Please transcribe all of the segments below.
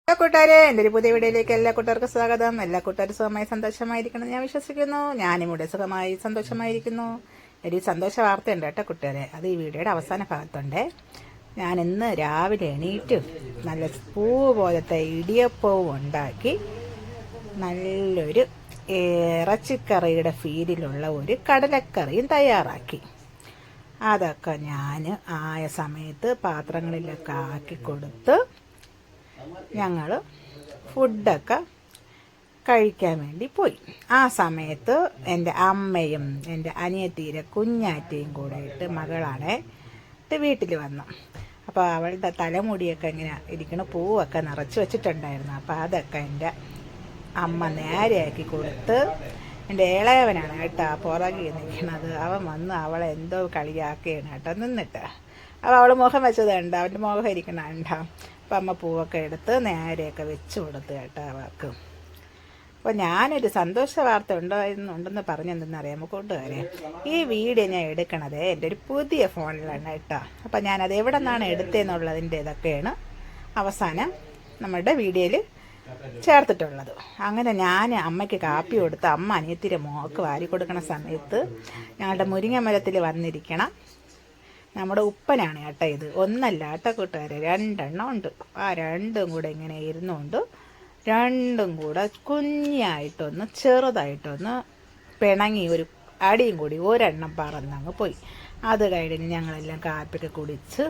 കൂട്ടുകാരെ, എൻ്റെ ഒരു പുതിയ വീഡിയോയിലേക്ക് എല്ലാ കൂട്ടുകാർക്കും സ്വാഗതം. എല്ലാ കൂട്ടുകാരും സുഖമായി സന്തോഷമായിരിക്കണം ഞാൻ വിശ്വസിക്കുന്നു. ഞാനും ഇവിടെ സുഖമായി സന്തോഷമായിരിക്കുന്നു. ഒരു സന്തോഷ വാർത്തയുണ്ട് കേട്ടോ കൂട്ടുകാരെ, അത് ഈ വീഡിയോയുടെ അവസാന ഭാഗത്തുണ്ട്. ഞാൻ ഇന്ന് രാവിലെ എണീറ്റ് നല്ല പൂ പോലത്തെ ഇടിയപ്പവും ഉണ്ടാക്കി നല്ലൊരു ഇറച്ചിക്കറിയുടെ ഫീലിലുള്ള ഒരു കടലക്കറിയും തയ്യാറാക്കി. അതൊക്കെ ഞാൻ ആയ സമയത്ത് പാത്രങ്ങളിലൊക്കെ ആക്കി കൊടുത്ത് ഞങ്ങൾ ഫുഡൊക്കെ കഴിക്കാൻ വേണ്ടി പോയി. ആ സമയത്ത് എൻ്റെ അമ്മയും എൻ്റെ അനിയത്തീരെ കുഞ്ഞാറ്റയും കൂടെ ഇട്ട് മകളാണ് വീട്ടിൽ വന്നു. അപ്പോൾ അവളുടെ തലമുടിയൊക്കെ ഇങ്ങനെ ഇരിക്കണ പൂവൊക്കെ നിറച്ച് വെച്ചിട്ടുണ്ടായിരുന്നു. അപ്പോൾ അതൊക്കെ എൻ്റെ അമ്മ നേരെയാക്കി കൊടുത്ത്, എൻ്റെ ഇളയവനാണ് കേട്ടോ പുറകെ നിൽക്കണത്. അവൻ വന്ന് അവളെ എന്തോ കളിയാക്കുകയാണ് കേട്ടോ നിന്നിട്ട്. അപ്പോൾ അവൾ മുഖം വെച്ചത് കണ്ട, അവൻ്റെ മുഖം ഇരിക്കണ കണ്ടാ. അപ്പം അമ്മ പൂവൊക്കെ എടുത്ത് നേരെയൊക്കെ വെച്ച് കൊടുത്ത് കേട്ടോ അവൾക്ക്. അപ്പോൾ ഞാനൊരു സന്തോഷ വാർത്ത ഉണ്ടെന്ന് പറഞ്ഞെന്തെന്നറിയാമോ കൂട്ടുകാരെ, ഈ വീഡിയോ ഞാൻ എടുക്കണത് എൻ്റെ ഒരു പുതിയ ഫോണിലാണ് കേട്ടോ. അപ്പം ഞാനത് എവിടെ നിന്നാണ് എടുത്തതെന്നുള്ളതിൻ്റെ ഇതൊക്കെയാണ് അവസാനം നമ്മുടെ വീഡിയോയിൽ ചേർത്തിട്ടുള്ളത്. അങ്ങനെ ഞാൻ അമ്മയ്ക്ക് കാപ്പി കൊടുത്ത് അമ്മ അനിയത്തിൻ്റെ മോക്ക് വാരി കൊടുക്കണ സമയത്ത് ഞങ്ങളുടെ മുരിങ്ങ മരത്തിൽ വന്നിരിക്കണം നമ്മുടെ ഉപ്പനാണ് കേട്ടോ. ഇത് ഒന്നല്ല കേട്ടോ കൂട്ടുകാരെ, രണ്ടെണ്ണം ഉണ്ട്. ആ രണ്ടും കൂടെ ഇങ്ങനെ ഇരുന്നുകൊണ്ട് രണ്ടും കൂടെ കുഞ്ഞായിട്ടൊന്ന് ചെറുതായിട്ടൊന്ന് പിണങ്ങി ഒരു അടിയും കൂടി ഒരെണ്ണം പറന്നങ്ങ് പോയി. അത് കഴിഞ്ഞ് ഞങ്ങളെല്ലാം കാപ്പിയൊക്കെ കുടിച്ച്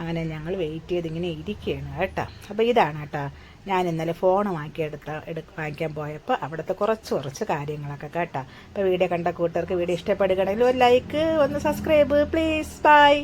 അങ്ങനെ ഞങ്ങൾ വെയിറ്റ് ചെയ്ത് ഇങ്ങനെ ഇരിക്കുകയാണ് കേട്ടോ. അപ്പോൾ ഇതാണ് കേട്ടോ ഞാൻ ഇന്നലെ ഫോൺ വാങ്ങിക്കാൻ പോയപ്പോൾ അവിടുത്തെ കുറച്ച് കാര്യങ്ങളൊക്കെ കേട്ടോ. അപ്പോൾ വീഡിയോ കണ്ട കൂട്ടുകാർക്ക് വീഡിയോ ഇഷ്ടപ്പെടുകയാണെങ്കിൽ ഒരു ലൈക്ക്, ഒന്ന് സബ്സ്ക്രൈബ് പ്ലീസ്. ബൈ.